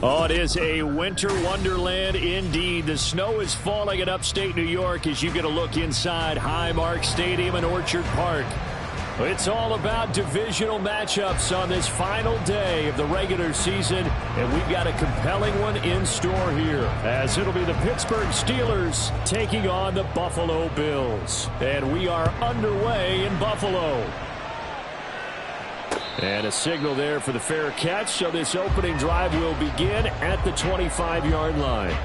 Oh, it is a winter wonderland indeed. The snow is falling in upstate New York as you get a look inside Highmark Stadium in Orchard Park. It's all about divisional matchups on this final day of the regular season, and we've got a compelling one in store here, as it'll be the Pittsburgh Steelers taking on the Buffalo Bills. And we are underway in Buffalo. And a signal there for the fair catch, so this opening drive will begin at the 25-yard line.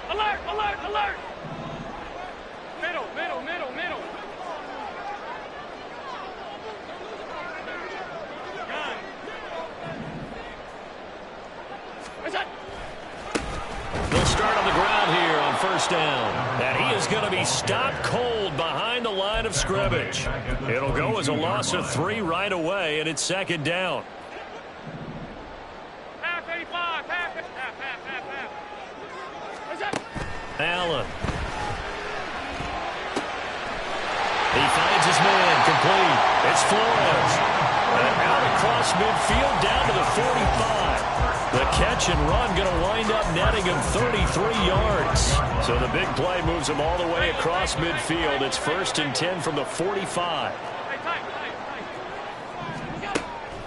Alert, alert, alert! Middle, middle, middle, middle. Gun. Where's that? They'll start on the ground here on first down. And he is going to be stopped cold behind the line of scrimmage. It'll go as a loss of 3 right away, and it's second down. Half 85, half. Where's that? Allen. He finds his man, complete. It's Flores. And out across midfield down to the 45. The catch and run going to wind up netting him 33 yards. So the big play moves him all the way across midfield. It's 1st and 10 from the 45.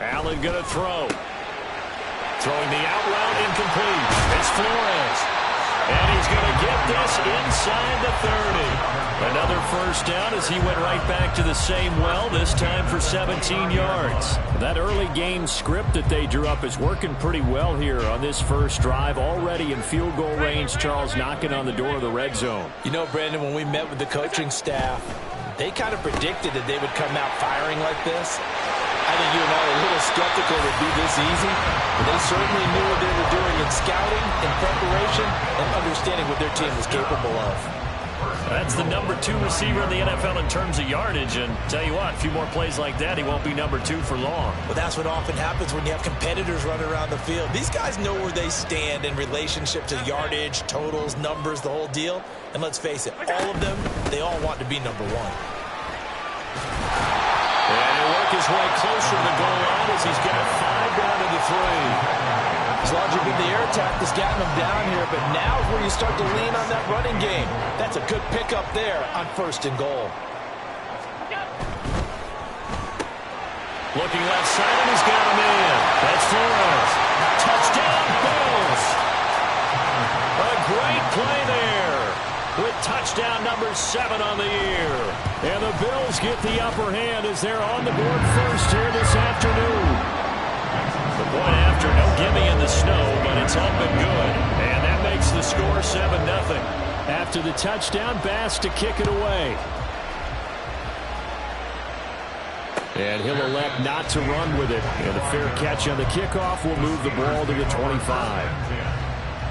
Allen going to throw. Throwing the out route incomplete. It's Flores. And he's going to get this inside the 30. Another first down as he went right back to the same well, this time for 17 yards. That early game script that they drew up is working pretty well here on this first drive. Already in field goal range, Charles knocking on the door of the red zone. You know, Brandon, when we met with the coaching staff, they kind of predicted that they would come out firing like this. I think you and I are a little skeptical it would be this easy, but they certainly knew what they were doing in scouting, in preparation, and understanding what their team was capable of. That's the number 2 receiver in the NFL in terms of yardage, and tell you what, a few more plays like that, he won't be number 2 for long. Well, that's what often happens when you have competitors running around the field. These guys know where they stand in relationship to yardage, totals, numbers, the whole deal. And let's face it, all of them, they all want to be number 1. And he'll work his way closer to the goal line as he's got 5 down to the 3. His logic in the air attack has gotten him down here, but now is where you start to lean on that running game. That's a good pickup there on 1st and goal. Looking left side, and he's got him in. That's Flores. Touchdown, Bills. A great play there with touchdown number 7 on the year. And the Bills get the upper hand as they're on the board first here this afternoon. The point after, no gimme in the snow, but it's up and good. And that makes the score 7-0. After the touchdown, Bass to kick it away. And he'll elect not to run with it. And the fair catch on the kickoff will move the ball to the 25.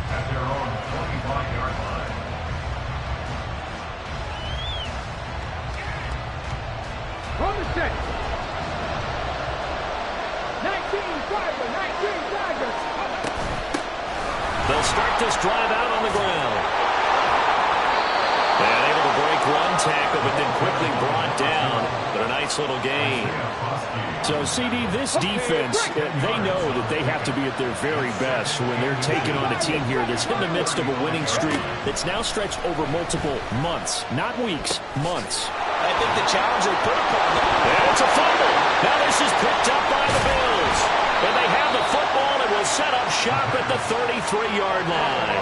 At their own 25-yard line. From the set. 19 Tigers. They'll start this drive out on the ground. And able to break one tackle, but then quickly brought down. But a nice little gain. So, CD, this defense, they know that they have to be at their very best when they're taking on a team here that's in the midst of a winning streak that's now stretched over multiple months, not weeks, months. I think the challenge they put upon them. And it's a fumble. Now this is picked up by the Bills. And they have the football and will set up shop at the 33-yard line.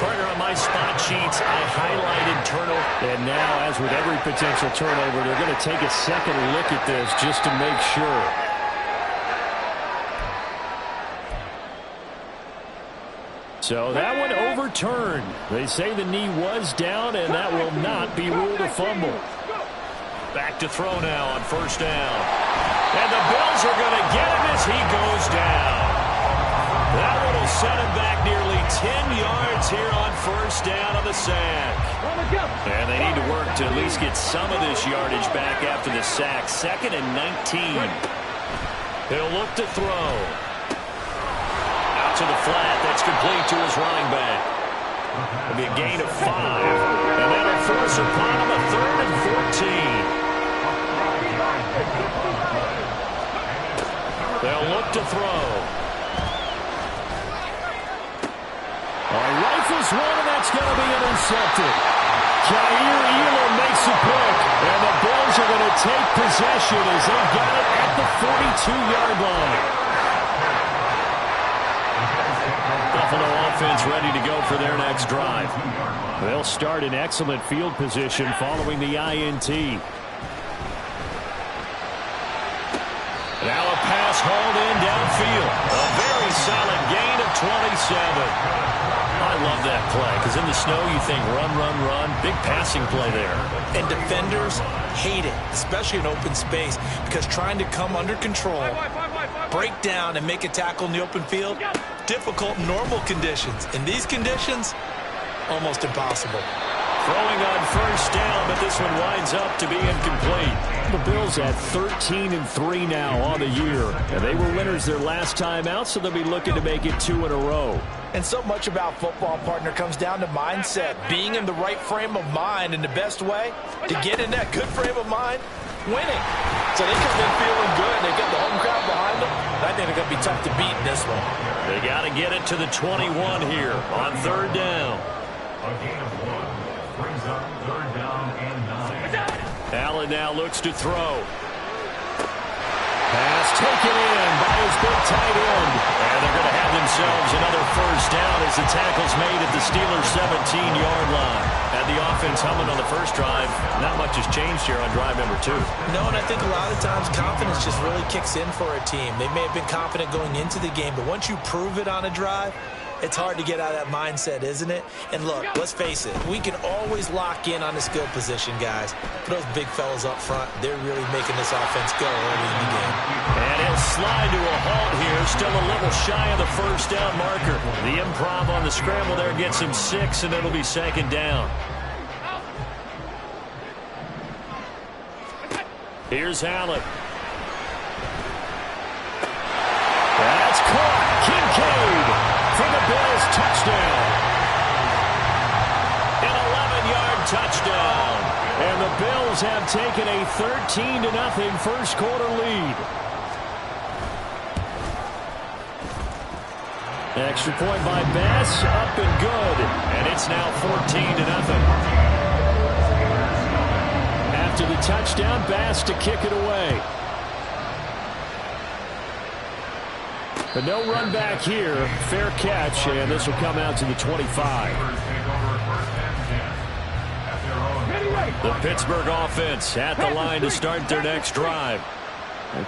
Partner, on my spot sheets, I highlighted turnover. And now, as with every potential turnover, they're going to take a second look at this just to make sure. So that one overturned. They say the knee was down, and that will not be ruled a fumble. Back to throw now on first down. And the Bills are going to get him as he goes down. That one will set him back nearly 10 yards here on first down on the sack. And they need to work to at least get some of this yardage back after the sack. 2nd and 19. He'll look to throw. Out to the flat. That's complete to his running back. It'll be a gain of 5. force upon him a 3rd and 14. They'll look to throw. Rifles one, and that's going to be intercepted. Jair Elam makes a pick, and the Bills are going to take possession as they got it at the 42-yard line. Buffalo offense ready to go for their next drive. They'll start in excellent field position following the INT. Now a pass hauled in downfield. A very solid gain of 27. I love that play because in the snow you think run, run, run. Big passing play there. And defenders hate it, especially in open space, because trying to come under control, break down, and make a tackle in the open field, difficult in normal conditions. In these conditions, almost impossible. Throwing on first down, but this one winds up to be incomplete. The Bills at 13-3 now on the year. And they were winners their last time out, so they'll be looking to make it 2 in a row. And so much about football, partner, comes down to mindset. Being in the right frame of mind, and the best way to get in that good frame of mind, winning. So they come in feeling good. They got the home crowd behind them. I think they're going to be tough to beat in this one. They got to get it to the 21 here on 3rd down. A gain of 1 brings up 3rd down and 9. Allen now looks to throw. Pass taken in by his big tight end. And they're going to have themselves another first down as the tackle's made at the Steelers' 17-yard line. And the offense humming on the first drive. Not much has changed here on drive number 2. No, and I think a lot of times confidence just really kicks in for a team. They may have been confident going into the game, but once you prove it on a drive, it's hard to get out of that mindset, isn't it? And look, let's face it, we can always lock in on the skill position, guys. But those big fellas up front, they're really making this offense go early in the game. And he'll slide to a halt here, still a little shy of the first down marker. The improv on the scramble there gets him 6, and it'll be 2nd down. Here's Allen. That's caught. Kincaid for the Bills, touchdown. An 11-yard touchdown. And the Bills have taken a 13-0 first quarter lead. Extra point by Bass, up and good. And it's now 14-0. After the touchdown, Bass to kick it away. But no run back here. Fair catch, and this will come out to the 25. The Pittsburgh offense at the line to start their next drive.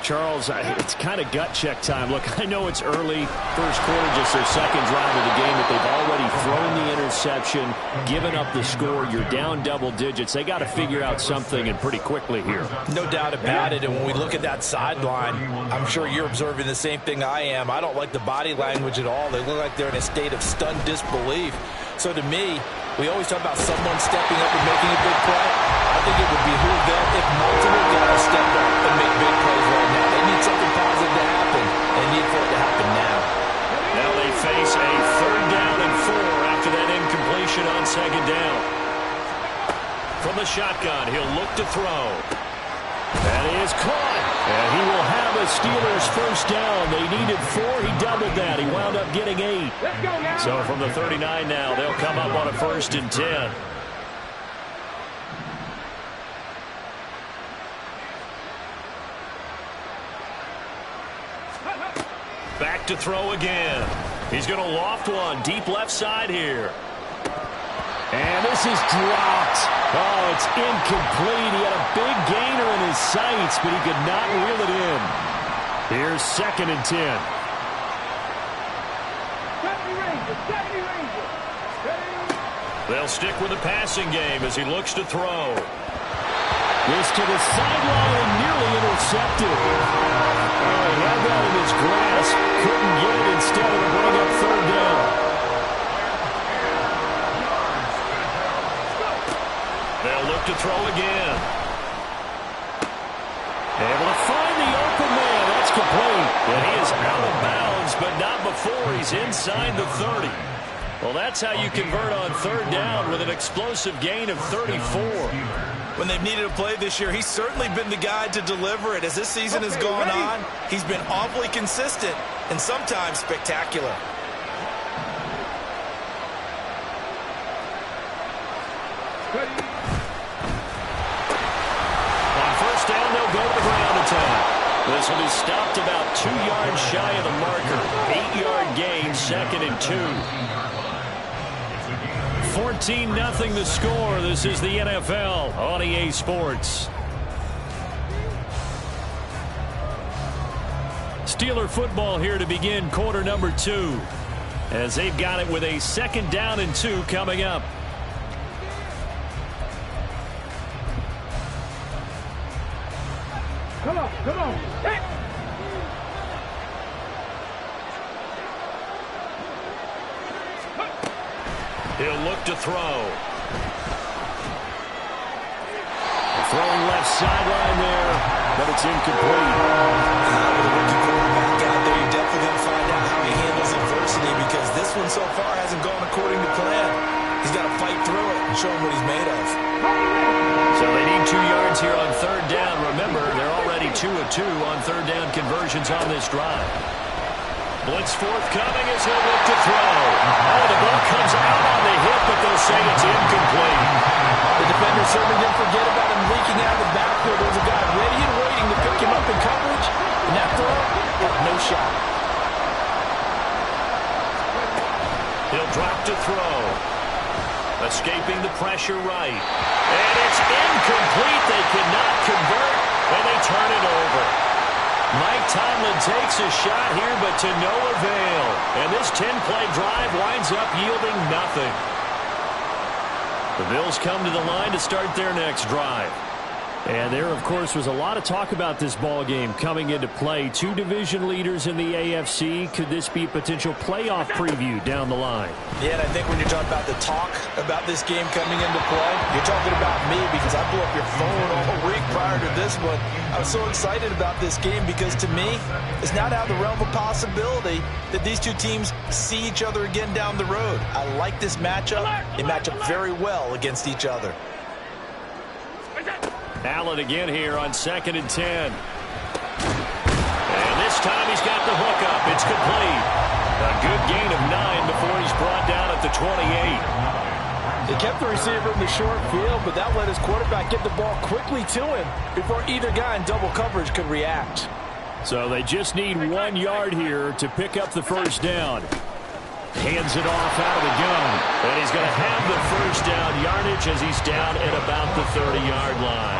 Charles, it's kind of gut check time. Look, I know it's early, first quarter, just their second drive of the game, but they've already thrown the interception, given up the score. You're down double digits. They got to figure out something, and pretty quickly here. No doubt about it, and when we look at that sideline, I'm sure you're observing the same thing I am. I don't like the body language at all. They look like they're in a state of stunned disbelief. So to me, we always talk about someone stepping up and making a big play. I think it would behoove them if multiple guys stepped up and make big plays right now. They need something positive to happen. They need for it to happen now. Now they face a 3rd down and 4 after that incompletion on 2nd down. From the shotgun, he'll look to throw. That is caught. And he will have a Steelers first down. They needed 4. He doubled that. He wound up getting 8. So from the 39 now, they'll come up on a 1st and 10. Back to throw again. He's going to loft one deep left side here. And this is dropped. Oh, it's incomplete. He had a big gainer in his sights, but he could not reel it in. Here's 2nd and 10. They'll stick with the passing game as he looks to throw. This to the sideline and nearly intercepted. Oh, he had that in his grasp. Couldn't get it. Instead, it'll bring up 3rd down. They'll look to throw again. Able to find the open man. That's complete. And he is out of bounds, but not before he's inside the 30. Well, that's how you convert on third down with an explosive gain of 34. When they've needed a play this year, he's certainly been the guy to deliver it. As this season has gone on, he's been awfully consistent and sometimes spectacular. On first down, they'll go to the ground attack. This will be stopped about 2 yards shy of the marker. 8-yard gain, 2nd and 2. 14-0 the score. This is the NFL on EA Sports. Steeler football here to begin quarter number 2. As they've got it with a 2nd down and 2 coming up. Come on, come on. Hey. He'll look to throw. Throwing left sideline there, but it's incomplete. With a rookie quarterback out there, you're definitely going to find out how he handles adversity, because this one so far hasn't gone according to plan. He's got to fight through it and show him what he's made of. So they need 2 yards here on third down. Remember, they're already 2 of 2 on third down conversions on this drive. Blitz forthcoming as he'll look to throw. Oh, the ball comes out on the hip, but they'll say it's incomplete. The defender certainly didn't forget about him leaking out of the backfield. There's a guy ready and waiting to pick him up in coverage, and that throw had no shot. He'll drop to throw. Escaping the pressure right. And it's incomplete. They cannot convert, and they turn it over. Mike Tomlin takes a shot here, but to no avail. And this 10-play drive winds up yielding nothing. The Bills come to the line to start their next drive. And there, of course, was a lot of talk about this ball game coming into play. 2 division leaders in the AFC. Could this be a potential playoff preview down the line? Yeah, and I think when you're talking about the talk about this game coming into play, you're talking about me, because I blew up your phone all week prior to this one. I was so excited about this game because, to me, it's not out of the realm of possibility that these two teams see each other again down the road. I like this matchup. They match up very well against each other. Allen again here on 2nd and 10. And this time he's got the hook up. It's complete. A good gain of 9 before he's brought down at the 28. They kept the receiver in the short field, but that let his quarterback get the ball quickly to him before either guy in double coverage could react. So they just need 1 yard here to pick up the first down. Hands it off out of the gun. And he's going to have the first down yardage as he's down at about the 30-yard line.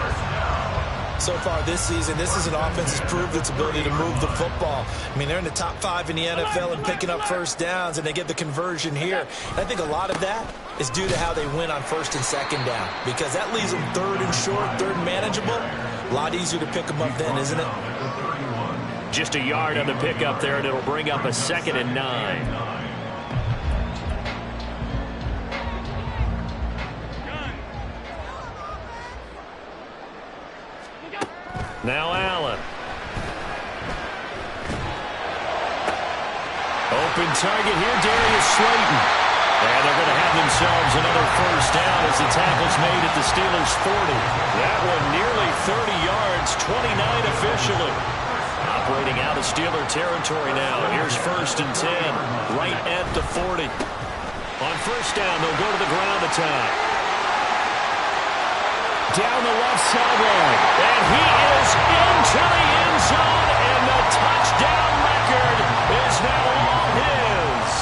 So far this season, this is an offense that's proved its ability to move the football. I mean, they're in the top 5 in the NFL in picking up first downs, and they get the conversion here. And I think a lot of that is due to how they win on 1st and 2nd down, because that leaves them 3rd and short, 3rd and manageable. A lot easier to pick them up then, isn't it? Just a yard on the pickup there, and it'll bring up a 2nd and 9. Now Allen. Open target here, Darius Slayton. And they're going to have themselves another first down as the tackle's made at the Steelers' 40. That one nearly 30 yards, 29 officially. Operating out of Steeler territory now. Here's 1st and 10, right at the 40. On first down, they'll go to the ground attack. Down the left sideline, and he is into the end zone, and the touchdown record is now all his.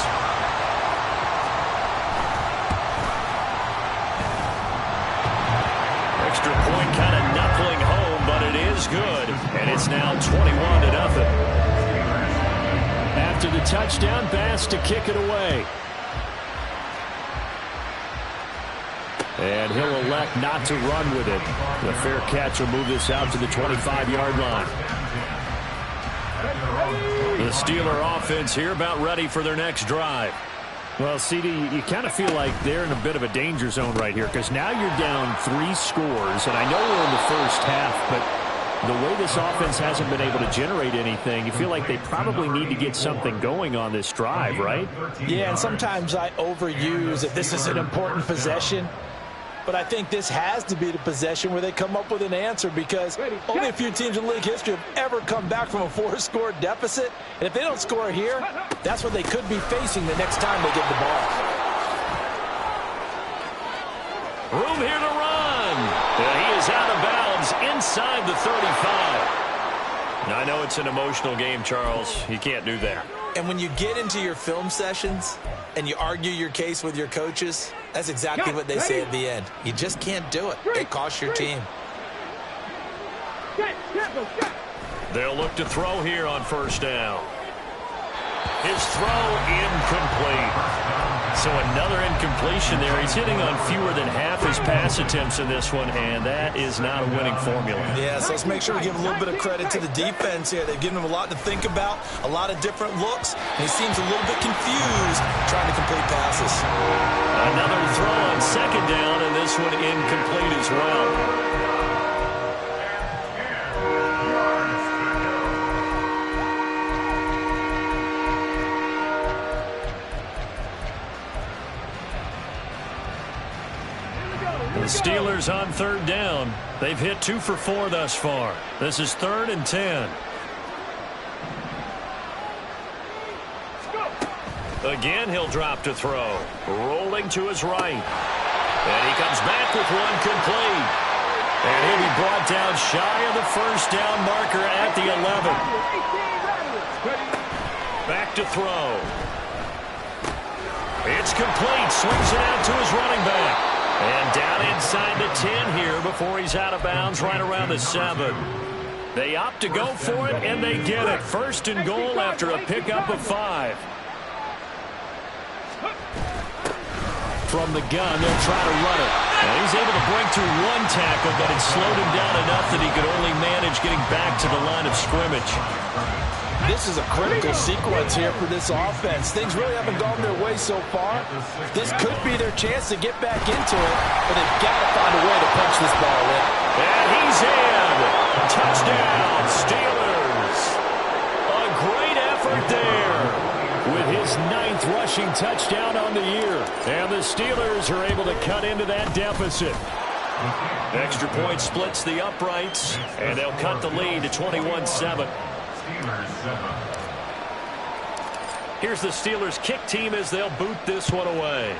Extra point kind of knuckling home, but it is good, and it's now 21-0. After the touchdown, Bass to kick it away. And he'll elect not to run with it. The fair catch will move this out to the 25-yard line. The Steeler offense here about ready for their next drive. Well, CD, you kind of feel like they're in a bit of a danger zone right here, because now you're down 3 scores, and I know we're in the first half, but The way this offense hasn't been able to generate anything, you feel like they probably need to get something going on this drive, right? Yeah, and sometimes I overuse that this is an important possession. But I think this has to be the possession where they come up with an answer, because only a few teams in league history have ever come back from a 4-score deficit. And if they don't score here, that's what they could be facing the next time they get the ball. Room here to run. And he is out of bounds inside the 35. Now, I know it's an emotional game, Charles. You can't do that. And when you get into your film sessions and you argue your case with your coaches, that's exactly what they say at the end. You just can't do it. It costs your team. They'll look to throw here on first down. His throw incomplete. So another incompletion there. He's hitting on fewer than half his pass attempts in this one, and that is not a winning formula. Yeah, so let's make sure we give a little bit of credit to the defense here. They've given him a lot to think about, a lot of different looks, and he seems a little bit confused trying to complete passes. Another throw on second down, and this one incomplete as well. The Steelers on third down. They've hit 2 for 4 thus far. This is 3rd and 10. Again, he'll drop to throw. Rolling to his right. And he comes back with one complete. And he'll be brought down shy of the first down marker at the 11. Back to throw. It's complete. Swings it out to his running back. And down inside the 10 here before he's out of bounds right around the 7. They opt to go for it, and they get it. 1st and goal after a pickup of 5. From the gun, they'll try to run it. And he's able to break through one tackle, but it slowed him down enough that he could only manage getting back to the line of scrimmage. This is a critical sequence here for this offense. Things really haven't gone their way so far. This could be their chance to get back into it, but they've got to find a way to punch this ball in. And he's in. Touchdown, Steelers. A great effort there with his 9th rushing touchdown on the year. And the Steelers are able to cut into that deficit. Extra point splits the uprights, and they'll cut the lead to 21-7. Here's the Steelers kick team as they'll boot this one away.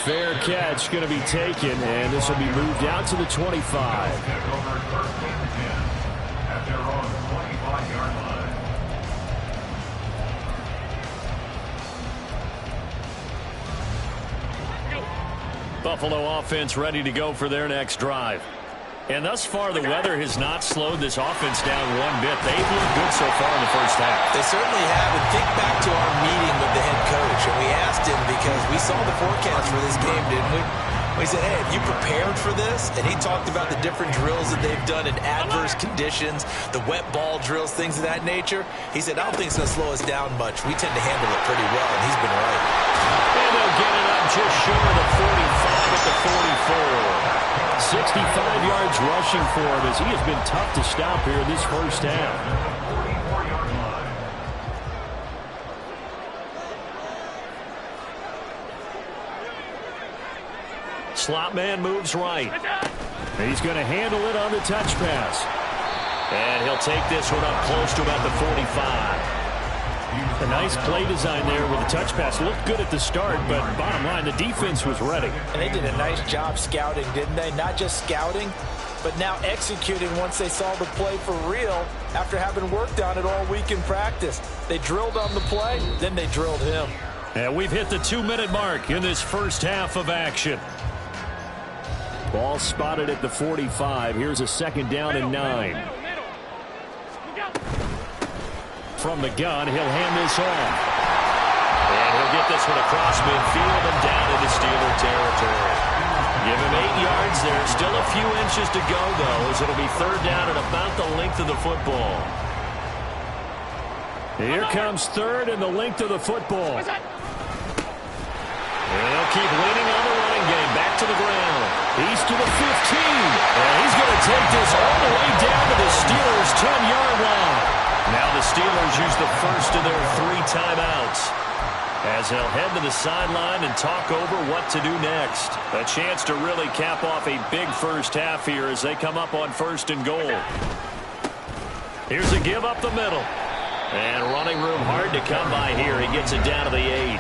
Fair catch going to be taken, and this will be moved out to the 25. At their own 25-yard line. Buffalo offense ready to go for their next drive. And thus far, the weather has not slowed this offense down one bit. They've looked good so far in the first half. They certainly have. And think back to our meeting with the head coach. And we asked him, because we saw the forecast for this game, didn't we? We said, hey, have you prepared for this? And he talked about the different drills that they've done in adverse conditions, the wet ball drills, things of that nature. He said, I don't think it's going to slow us down much. We tend to handle it pretty well, and he's been right. And they'll get it up just short of the 45 at the 44. 65 yards rushing for him as he has been tough to stop here in this first half. 44-yard line. Slot man moves right. He's going to handle it on the touch pass. And he'll take this one up close to about the 45. A nice play design there with the touch pass. Looked good at the start, but bottom line, the defense was ready. And they did a nice job scouting, didn't they? Not just scouting, but now executing once they saw the play for real after having worked on it all week in practice. They drilled on the play, then they drilled him. And we've hit the 2-minute mark in this first half of action. Ball spotted at the 45. Here's a 2nd down and 9. From the gun, he'll hand this off. And he'll get this one across midfield and down into Steeler territory. Give him 8 yards there. Still a few inches to go, though, as it'll be 3rd down at about the length of the football. Here comes 3rd and the length of the football. And they'll keep leaning on the running game. Back to the ground. He's to the 15. And to take this all the way down to the Steelers' 10-yard line. Now the Steelers use the first of their 3 timeouts, as they'll head to the sideline and talk over what to do next. A chance to really cap off a big first half here as they come up on 1st and goal. Here's a give up the middle. And running room hard to come by here. He gets it down to the 8.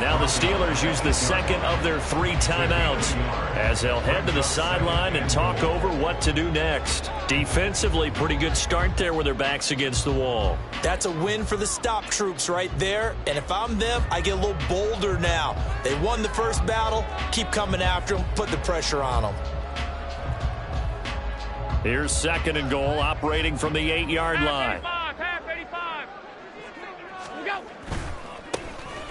Now the Steelers use the second of their 3 timeouts, as they'll head to the sideline and talk over what to do next. Defensively, pretty good start there with their backs against the wall. That's a win for the stop troops right there. And if I'm them, I get a little bolder now. They won the first battle. Keep coming after them. Put the pressure on them. Here's 2nd and goal, operating from the 8-yard line. Half 85. Here we go.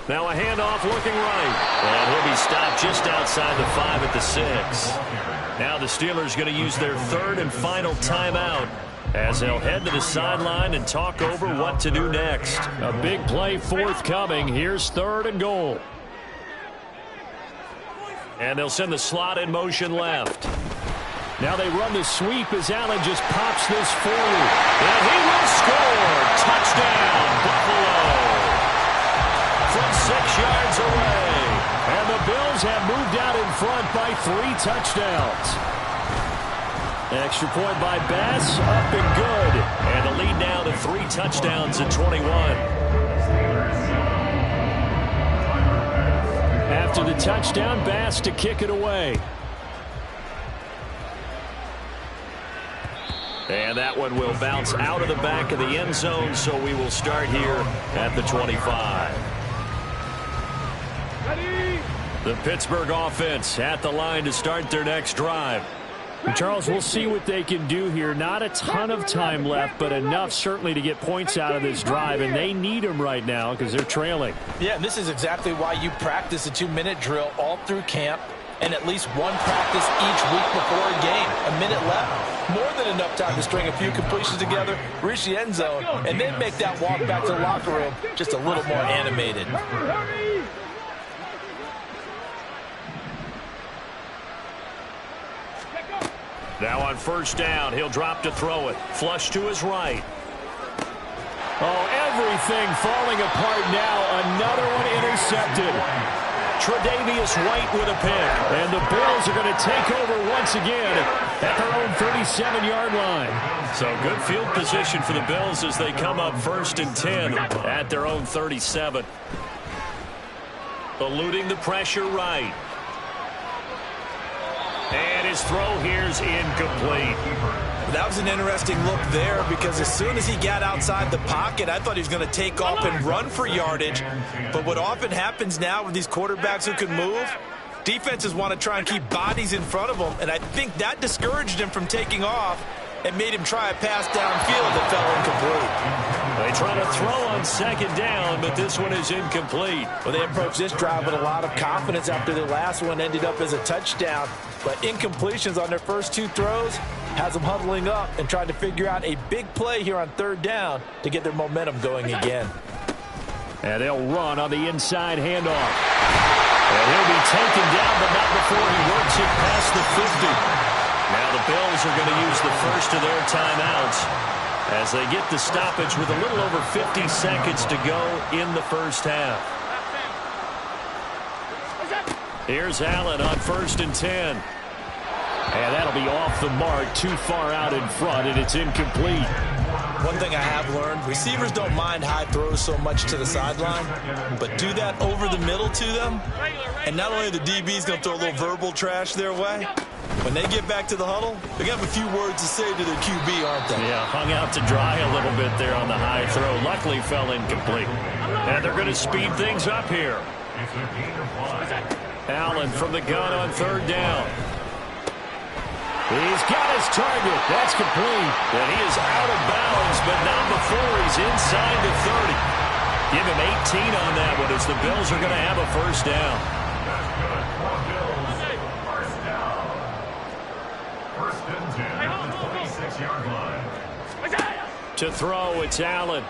Now a handoff looking right. And he'll be stopped just outside the 5 at the 6. Now the Steelers going to use their 3rd and final timeout, as they'll head to the sideline and talk over what to do next. A big play forthcoming. Here's 3rd and goal. And they'll send the slot in motion left. Now they run the sweep as Allen just pops this forward. And he will score. Touchdown, Buffalo. From 6 yards away. And the Bills have moved out in front by 3 touchdowns. Extra point by Bass, up and good. And the lead now to 3 touchdowns at 21. After the touchdown, Bass to kick it away. And that one will bounce out of the back of the end zone, so we will start here at the 25. Ready? The Pittsburgh offense at the line to start their next drive. And Charles, we'll see what they can do here. Not a ton of time left, but enough certainly to get points out of this drive, and they need them right now because they're trailing. Yeah, and this is exactly why you practice a 2-minute drill all through camp, and at least one practice each week before a game. A minute left, more than enough time to string a few completions together, reach the end zone, and then make that walk back to the locker room just a little more animated. Now on 1st down, he'll drop to throw it. Flush to his right. Oh, everything falling apart now. Another one intercepted. Tre'Davious White with a pick. And the Bills are going to take over once again at their own 37-yard line. So good field position for the Bills as they come up 1st and 10 at their own 37. Eluding the pressure right. And his throw here's incomplete. That was an interesting look there, because as soon as he got outside the pocket, I thought he was going to take off and run for yardage. But what often happens now with these quarterbacks who can move, defenses want to try and keep bodies in front of them, and I think that discouraged him from taking off and made him try a pass downfield that fell incomplete. They try to throw on 2nd down, but this one is incomplete. Well, they approached this drive with a lot of confidence after the last one ended up as a touchdown. But incompletions on their first 2 throws has them huddling up and trying to figure out a big play here on 3rd down to get their momentum going again. And they'll run on the inside handoff. And he'll be taken down, but not before he works it past the 50. Now the Bills are going to use the first of their timeouts as they get the stoppage with a little over 50 seconds to go in the first half. Here's Allen on 1st and 10. And that'll be off the mark, too far out in front, and it's incomplete. One thing I have learned, receivers don't mind high throws so much to the sideline, but do that over the middle to them, and not only are the DBs going to throw a little verbal trash their way, when they get back to the huddle, they're going to have a few words to say to their QB, aren't they? Yeah, hung out to dry a little bit there on the high throw. Luckily fell incomplete. And they're going to speed things up here. Allen from the gun on 3rd down. He's got his target. That's complete. And he is out of bounds, but not before he's inside the 30. Give him 18 on that one as the Bills are going to have a 1st down. To throw, it's Allen.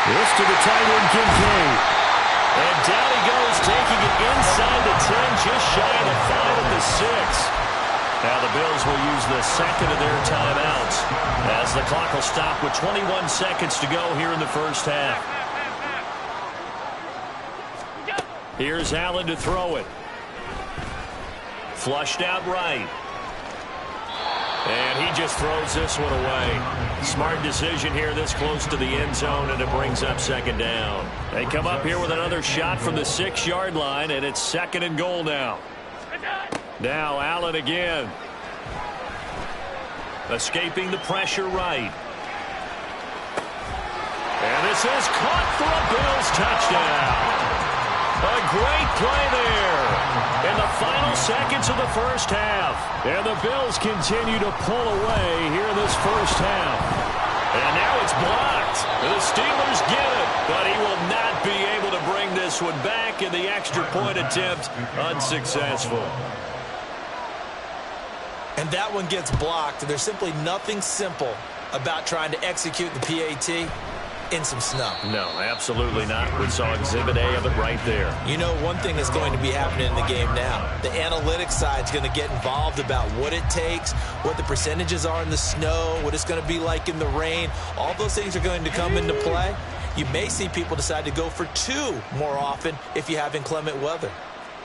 This to the tight end, Kincaid. And down he goes, taking it inside the 10, just shy of the 5 at the 6. Now use the second of their timeouts as the clock will stop with 21 seconds to go here in the first half. Here's Allen to throw it. Flushed out right. And he just throws this one away. Smart decision here this close to the end zone, and it brings up second down. They come up here with another shot from the 6-yard line, and it's 2nd and goal now. Now Allen again. Escaping the pressure right. And this is caught for a Bills touchdown. A great play there in the final seconds of the first half. And the Bills continue to pull away here in this first half. And now it's blocked. The Steelers get it, but he will not be able to bring this one back, in the extra point attempt unsuccessful. And that one gets blocked. There's simply nothing simple about trying to execute the PAT in some snow. No, absolutely not. We saw Exhibit A of it right there. You know, one thing that's going to be happening in the game now, the analytics side is going to get involved about what it takes, what the percentages are in the snow, what it's going to be like in the rain. All those things are going to come into play. You may see people decide to go for 2 more often if you have inclement weather.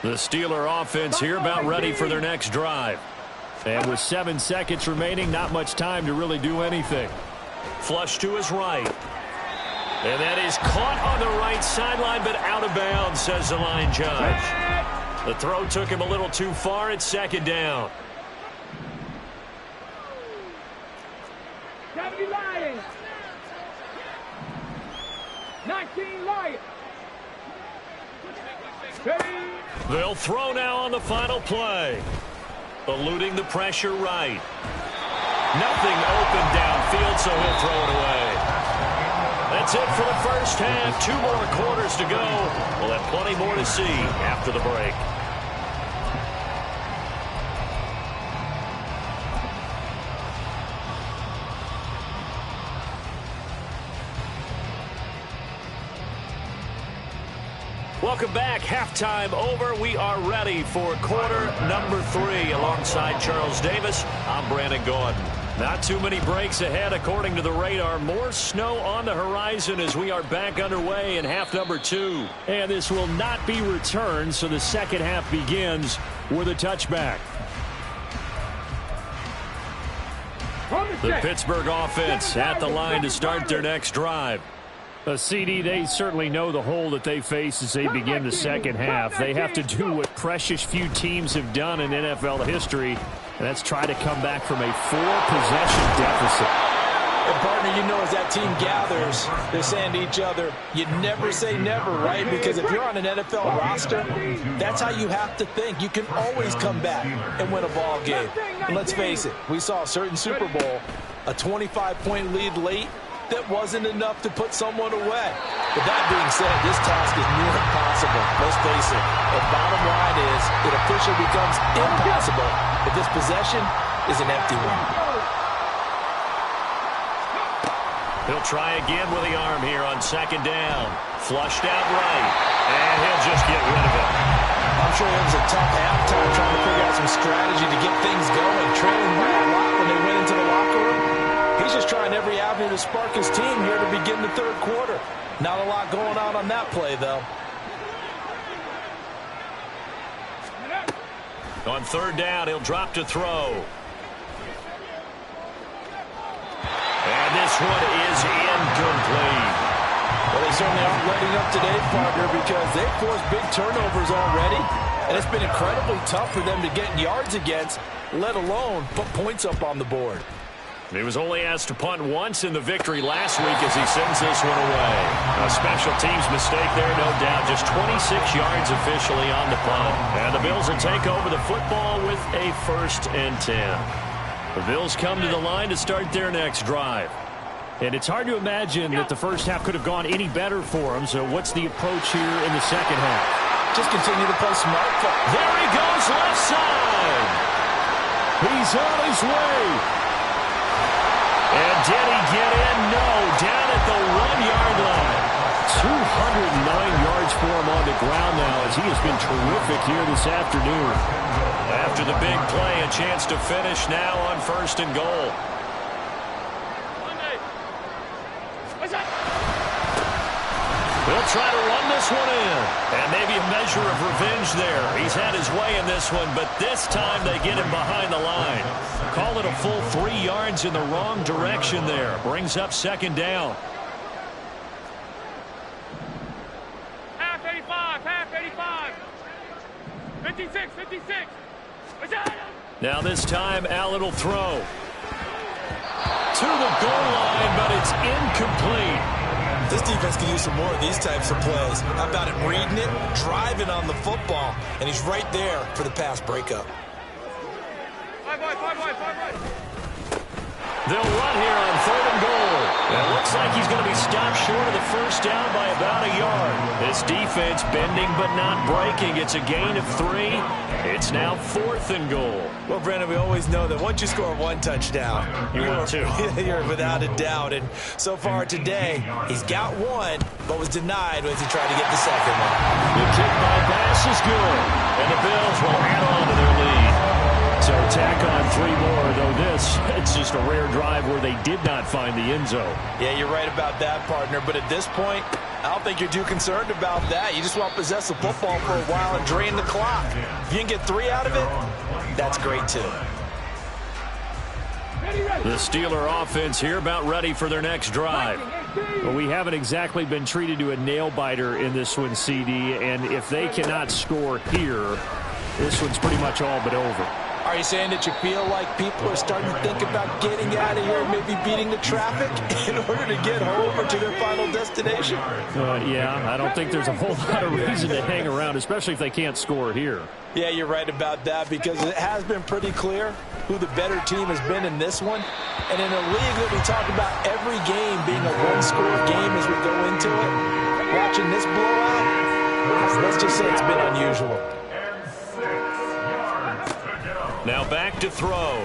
The Steeler offense here about ready for their next drive. And with 7 seconds remaining, not much time to really do anything. Flush to his right. And that is caught on the right sideline, but out of bounds, says the line judge. The throw took him a little too far. It's 2nd down. 70 Lions. 19 Lions. They'll throw now on the final play. Eluding the pressure right. Nothing open downfield, so he'll throw it away. That's it for the first half. 2 more quarters to go. We'll have plenty more to see after the break. Welcome back. Halftime over. We are ready for quarter number 3. Alongside Charles Davis, I'm Brandon Gordon. Not too many breaks ahead according to the radar. More snow on the horizon as we are back underway in half number 2. And this will not be returned, so the second half begins with a touchback. The Pittsburgh offense at the line to start their next drive. CD, they certainly know the hole that they face as they begin the second half. They have to do what precious few teams have done in NFL history, and that's try to come back from a 4-possession deficit. And partner, you know, as that team gathers, they're saying to each other, you never say never, right? Because if you're on an NFL roster, that's how you have to think. You can always come back and win a ball game. And let's face it, we saw a certain Super Bowl, a 25-point lead late, that wasn't enough to put someone away. But that being said, this task is near impossible. Let's face it. The bottom line is it officially becomes impossible if this possession is an empty one. He'll try again with the arm here on 2nd down. Flushed out right. And he'll just get rid of it. I'm sure it was a tough halftime trying to figure out some strategy to get things going. Trailing by a lot when they went into the locker room. He's just trying every avenue to spark his team here to begin the 3rd quarter. Not a lot going on that play, though. On 3rd down, he'll drop to throw. And this one is incomplete. Well, they certainly aren't letting up today, partner, because they've forced big turnovers already. And it's been incredibly tough for them to get yards against, let alone put points up on the board. He was only asked to punt once in the victory last week as he sends this one away. A special teams mistake there, no doubt. Just 26 yards officially on the punt. And the Bills will take over the football with a 1st and 10. The Bills come to the line to start their next drive. And it's hard to imagine that the first half could have gone any better for them. So what's the approach here in the second half? Just continue to play smart. There he goes, left side. He's on his way. And did he get in? No, down at the 1-yard line. 209 yards for him on the the ground now as he has been terrific here this afternoon. After the big play, a chance to finish now on 1st and goal. They'll try to run this one in. And maybe a measure of revenge there. He's had his way in this one, but this time they get him behind the line. Call it a full 3 yards in the wrong direction there. Brings up 2nd down. Half 85, half 85. 56, 56. Now this time, Allen will throw. To the goal line, but it's incomplete. This defense can use some more of these types of plays. How about him reading it, driving on the football, and he's right there for the pass breakup. Five wide. They'll run here on 3rd and goal. It looks like he's going to be stopped short of the 1st down by about a yard. This defense bending but not breaking. It's a gain of 3. It's now 4th and goal. Well, Brandon, we always know that once you score 1 touchdown, you're without a doubt. And so far today, he's got 1, but was denied as he tried to get the 2nd one. The kick by pass is good. And the Bills will add on to their lead. So tack on 3 more, though it's just a rare drive where they did not find the end zone. Yeah, you're right about that, partner. But at this point, I don't think you're too concerned about that. You just want to possess the football for a while and drain the clock. If you can get 3 out of it, that's great too. The Steeler offense here about ready for their next drive. Well, we haven't exactly been treated to a nail-biter in this one, CD, and if they cannot score here, this one's pretty much all but over. Are you saying that you feel like people are starting to think about getting out of here and maybe beating the traffic in order to get home or to their final destination? Yeah, I don't think there's a whole lot of reason to hang around, especially if they can't score here. Yeah, you're right about that because it has been pretty clear who the better team has been in this one. And in a league that we talk about every game being a one-score game as we go into it, watching this blowout, let's just say it's been unusual. Now back to throw.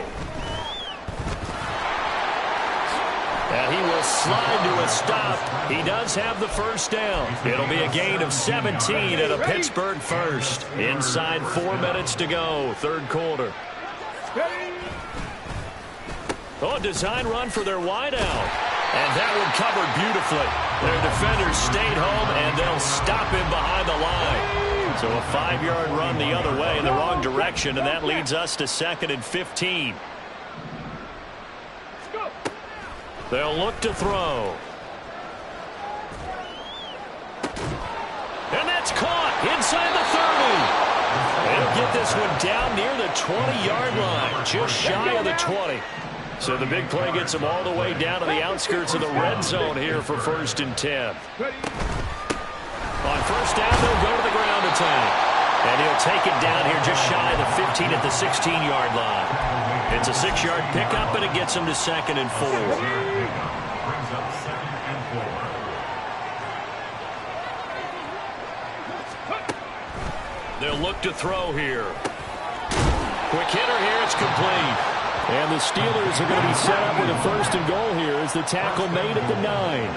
And he will slide to a stop. He does have the 1st down. It'll be a gain of 17 and a Pittsburgh 1st. Inside 4 minutes to go, 3rd quarter. Oh, design run for their wideout. And that one covered beautifully. Their defenders stayed home, and they'll stop him behind the line. So a 5-yard run the other way in the wrong direction, and that leads us to 2nd and 15. They'll look to throw. And that's caught inside the 30. They'll get this one down near the 20-yard line, just shy of the 20. So the big play gets them all the way down to the outskirts of the red zone here for 1st and 10. On 1st down, they'll go to the ground attack. And he'll take it down here just shy of the 15 at the 16-yard line. It's a 6-yard pickup, and it gets him to 2nd and 4. Brings up 2nd and 4. They'll look to throw here. Quick hitter here. It's complete. And the Steelers are going to be set up with a 1st and goal here as the tackle made at the 9.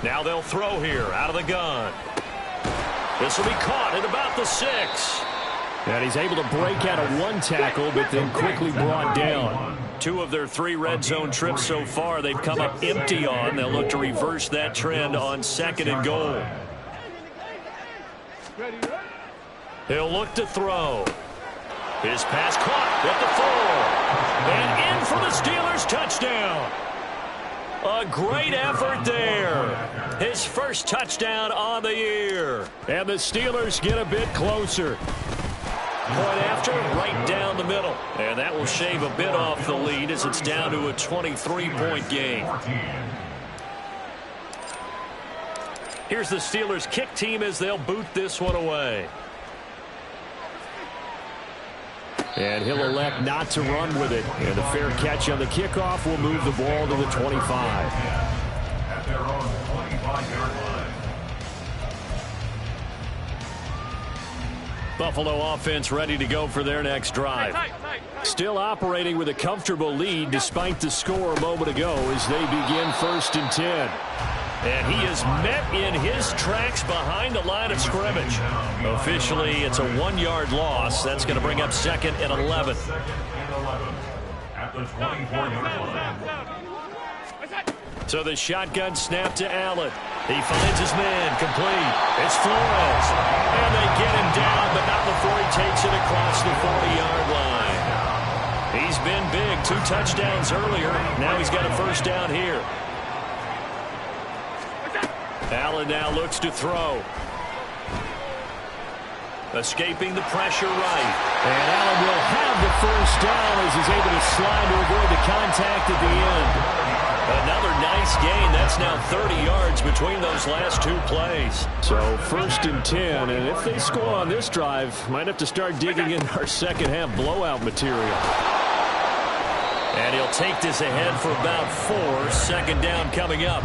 Now they'll throw here out of the gun. This will be caught at about the 6. And he's able to break out of 1 tackle, but then quickly brought down. 2 of their 3 red zone trips so far they've come up empty on. They'll look to reverse that trend on 2nd and goal. He'll look to throw. His pass caught at the 4. And in for the Steelers touchdown. A great effort there. His 1st touchdown on the year. And the Steelers get a bit closer. Point after, right down the middle. And that will shave a bit off the lead as it's down to a 23-point game. Here's the Steelers kick team as they'll boot this one away. And he'll elect not to run with it. And a fair catch on the kickoff will move the ball to the 25. At their own 25-yard line. Buffalo offense ready to go for their next drive. Still operating with a comfortable lead despite the score a moment ago as they begin 1st and 10. And he is met in his tracks behind the line of scrimmage. Officially, it's a 1-yard loss. That's going to bring up 2nd and 11. At the 24-yard line. So the shotgun snap to Allen. He finds his man, complete. It's Flores. And they get him down, but not before he takes it across the 40-yard line. He's been big. 2 touchdowns earlier. Now he's got a first down here. Allen now looks to throw. Escaping the pressure right. And Allen will have the first down as he's able to slide to avoid the contact at the end. Another nice gain. That's now 30 yards between those last 2 plays. So 1st and 10, and if they score on this drive, might have to start digging in our second half blowout material. And he'll take this ahead for about 4. 2nd down coming up.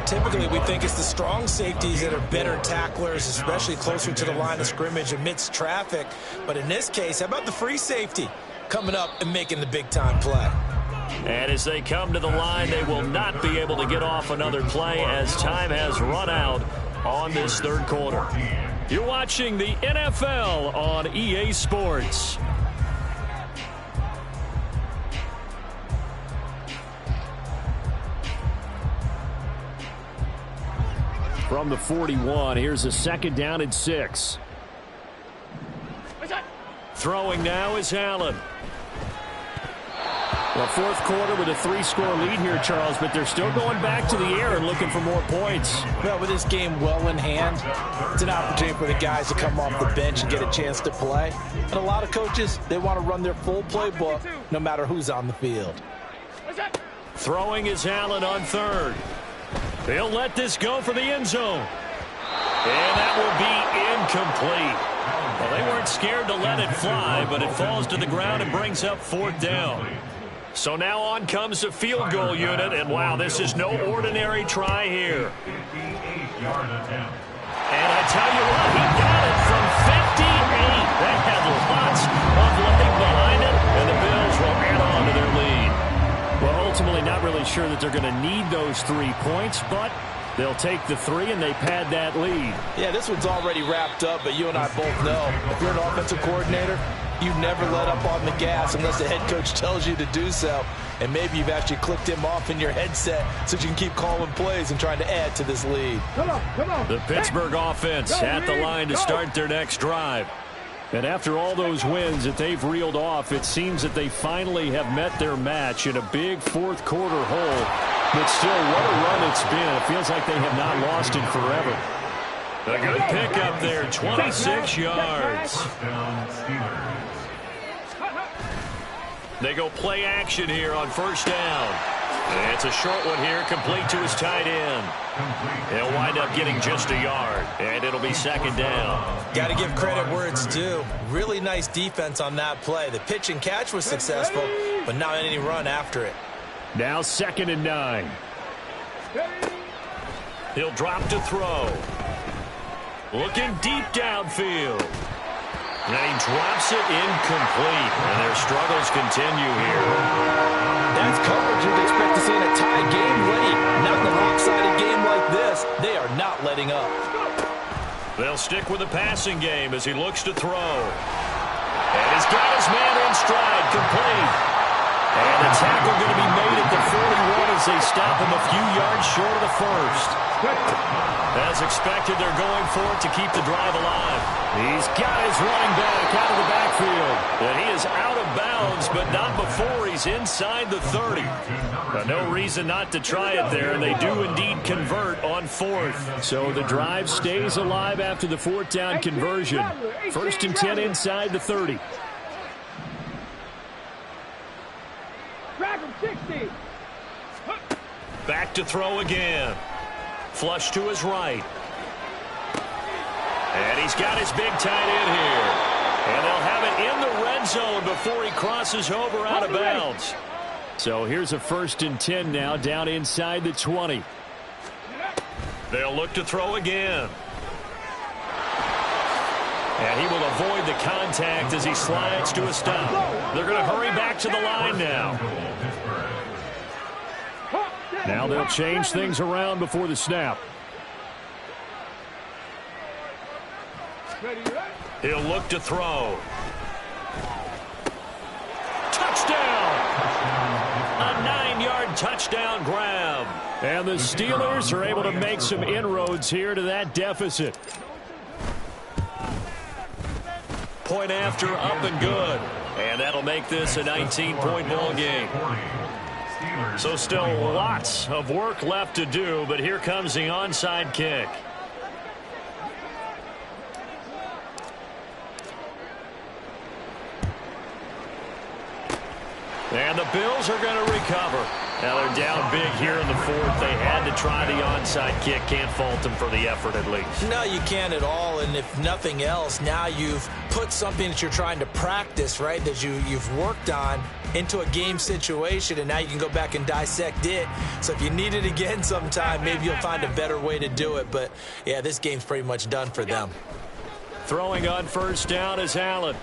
Typically, we think it's the strong safeties that are better tacklers, especially closer to the line of scrimmage amidst traffic. But in this case, how about the free safety coming up and making the big-time play? And as they come to the line, they will not be able to get off another play as time has run out on this 3rd quarter. You're watching the NFL on EA Sports. From the 41, here's a 2nd down and 6. Throwing now is Allen. Well, 4th quarter with a 3-score lead here, Charles, but they're still going back to the air and looking for more points. Well, with this game well in hand, it's an opportunity for the guys to come off the bench and get a chance to play. And a lot of coaches, they want to run their full playbook no matter who's on the field. Throwing is Allen on 3rd. They'll let this go for the end zone. And that will be incomplete. Well, they weren't scared to let it fly, but it falls to the ground and brings up 4th down. So now on comes the field goal unit, and wow, this is no ordinary try here. And I tell you what, he got it from 58. That had lots of leg behind it, and the Bills will add on to their lead. Well, ultimately not really sure that they're going to need those 3 points, but they'll take the 3 and they pad that lead. Yeah, this one's already wrapped up, but you and I both know if you're an offensive coordinator, you never let up on the gas unless the head coach tells you to do so. And maybe you've actually clicked him off in your headset so you can keep calling plays and trying to add to this lead. Come on. The Pittsburgh offense at the line to start their next drive. And after all those wins that they've reeled off, it seems that they finally have met their match in a big 4th quarter hole. But still, what a run it's been. It feels like they have not lost in forever. A good pickup there, 26 yards. They go play action here on 1st down. And it's a short one here, complete to his tight end. He'll wind up getting just a yard, and it'll be 2nd down. Got to give credit where it's due. Really nice defense on that play. The pitch and catch was successful, but not any run after it. Now 2nd and 9. He'll drop to throw. Looking deep downfield. And he drops it incomplete. And their struggles continue here. That's coverage you'd expect to see in a tie game late. Not in a lopsided game like this. They are not letting up. They'll stick with the passing game as he looks to throw. And he's got his man in stride, complete. And the tackle going to be made at the 41 as they stop him a few yards short of the 1st. As expected, they're going for it to keep the drive alive. He's got his running back out of the backfield. And he is out of bounds, but not before he's inside the 30. No reason not to try it there, and they do indeed convert on 4th. So the drive stays alive after the 4th down conversion. 1st and 10 inside the 30. Back to throw again. Flush to his right. And he's got his big tight end here. And they'll have it in the red zone before he crosses over out of bounds. So here's a 1st and 10 now down inside the 20. They'll look to throw again. And he will avoid the contact as he slides to a stop. They're going to hurry back to the line now. Now they'll change things around before the snap. He'll look to throw. Touchdown! A 9-yard touchdown grab. And the Steelers are able to make some inroads here to that deficit. Point after, up and good. And that'll make this a 19-point ball game. So still lots of work left to do, but here comes the onside kick. And the Bills are going to recover. Now they're down big here in the fourth. They had to try the onside kick. Can't fault them for the effort at least. No, you can't at all. And if nothing else, now you've put something that you're trying to practice, right, that you've worked on into a game situation, and now you can go back and dissect it. So if you need it again sometime, maybe you'll find a better way to do it. But, yeah, this game's pretty much done for them. Throwing on first down is Allen.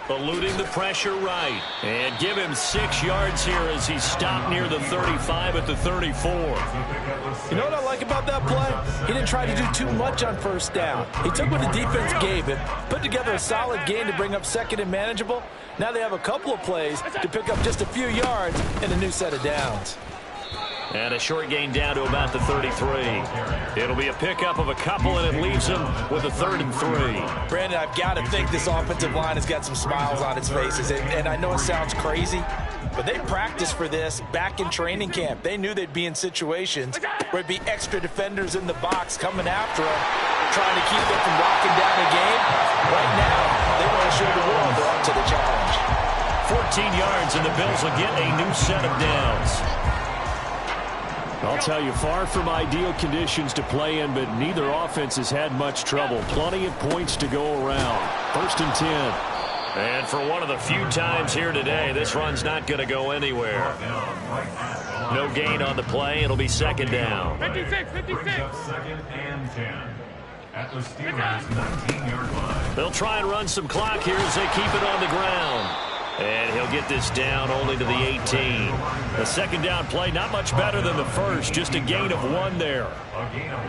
Eluding the pressure right. And give him 6 yards here as he stopped near the 35 at the 34. You know what I like about that play? He didn't try to do too much on first down. He took what the defense gave him, put together a solid game to bring up second and manageable. Now they have a couple of plays to pick up just a few yards in a new set of downs. And a short gain down to about the 33. It'll be a pickup of a couple, and it leaves them with a 3rd and 3. Brandon, I've got to think this offensive line has got some smiles on its faces. And I know it sounds crazy, but they practiced for this back in training camp. They knew they'd be in situations where it'd be extra defenders in the box coming after them, trying to keep them from locking down a game. Right now, they want to show the world they're up to the challenge. 14 yards, and the Bills will get a new set of downs. I'll tell you, far from ideal conditions to play in, but neither offense has had much trouble. Plenty of points to go around. 1st and 10. And for one of the few times here today, this run's not going to go anywhere. No gain on the play. It'll be 2nd down. 56. 2nd and 10. At the Steelers' 19-yard line. They'll try and run some clock here as they keep it on the ground. And he'll get this down only to the 18. The 2nd down play, not much better than the first. Just a gain of 1 there. A gain of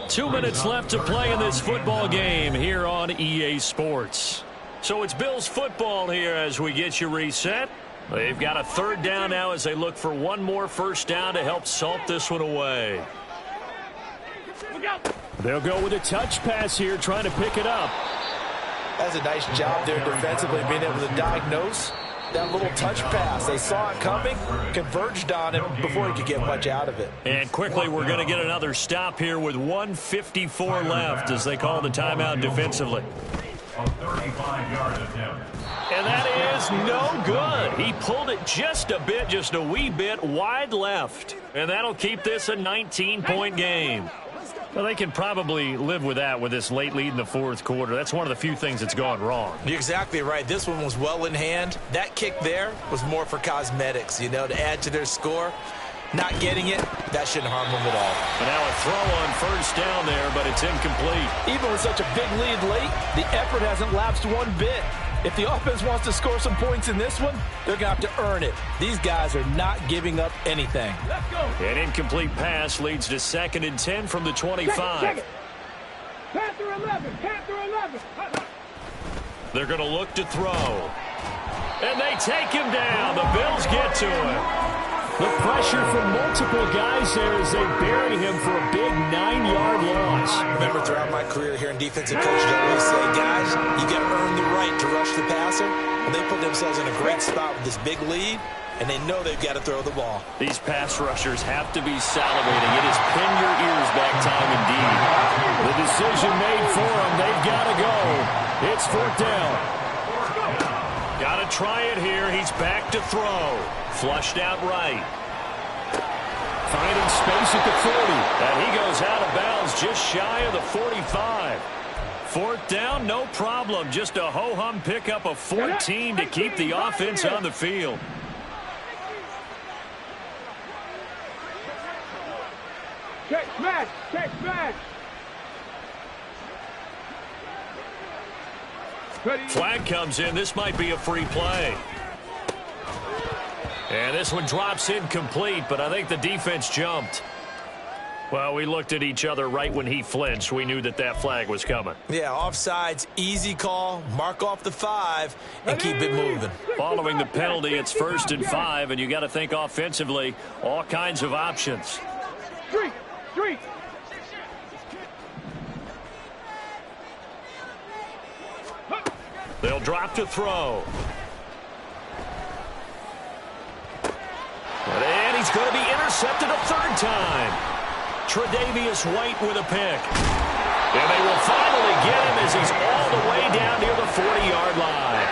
1. 2 minutes left to play in this football game here on EA Sports. So it's Bills football here as we get you reset. They've got a 3rd down now as they look for one more first down to help salt this one away. They'll go with a touch pass here, trying to pick it up. That's a nice job there defensively, being able to diagnose that little touch pass. They saw it coming, converged on it before he could get much out of it. And quickly, we're going to get another stop here with 1:54 left as they call the timeout defensively. A 35-yard attempt. And that is no good. He pulled it just a wee bit wide left. And that'll keep this a 19-point game. Well, they can probably live with that with this late lead in the 4th quarter. That's one of the few things that's gone wrong. You're exactly right. This one was well in hand. That kick there was more for cosmetics, you know, to add to their score. Not getting it, that shouldn't harm them at all. But now a throw on first down there, but it's incomplete. Even with such a big lead late, the effort hasn't lapsed one bit. If the offense wants to score some points in this one, they're going to have to earn it. These guys are not giving up anything. Let's go. An incomplete pass leads to 2nd and 10 from the 25. Check it. Panther 11. Panther 11. They're going to look to throw. And they take him down. The Bills get to him. The pressure from multiple guys there as they bury him for a big 9-yard loss. Remember, throughout my career here in defensive coaching, I always say, guys, you got to earn the right to rush the passer. Well, they put themselves in a great spot with this big lead, and they know they've got to throw the ball. These pass rushers have to be salivating. It is pin your ears back time indeed. The decision made for them. They've got to go. It's 4th down. Got to try it here. He's back to throw. Flushed out right. Finding space at the 40. And he goes out of bounds just shy of the 45. 4th down, no problem. Just a ho-hum pickup of 14 to keep the offense on the field. Check smash. Check smash. Flag comes in. This might be a free play. And this one drops incomplete, but I think the defense jumped. Well, we looked at each other right when he flinched. We knew that that flag was coming. Yeah, offsides, easy call, mark off the 5, and keep it moving. Following the penalty, it's 1st and 5, and you got to think offensively, all kinds of options. Street. They'll drop to throw. And he's going to be intercepted a 3rd time. Tre'Davious White with a pick. And they will finally get him as he's all the way down near the 40-yard line.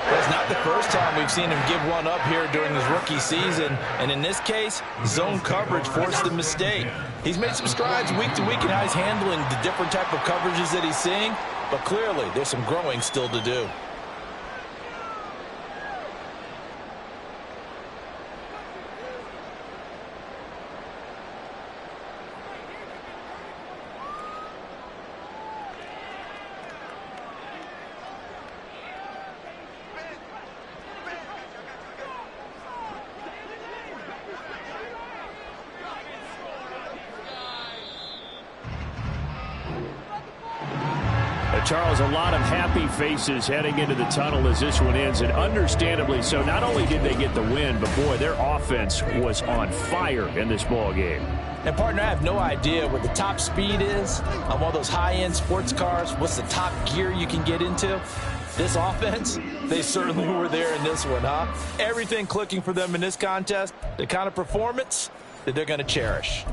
Well, it's not the first time we've seen him give one up here during his rookie season. And in this case, zone coverage forced the mistake. He's made some strides week to week in how he's handling the different type of coverages that he's seeing. But clearly, there's some growing still to do. Charles, a lot of happy faces heading into the tunnel as this one ends, and understandably so. Not only did they get the win, but, boy, their offense was on fire in this ball game. And, partner, I have no idea what the top speed is on one of those high-end sports cars. What's the top gear you can get into? This offense, they certainly were there in this one, huh? Everything clicking for them in this contest, the kind of performance that they're going to cherish.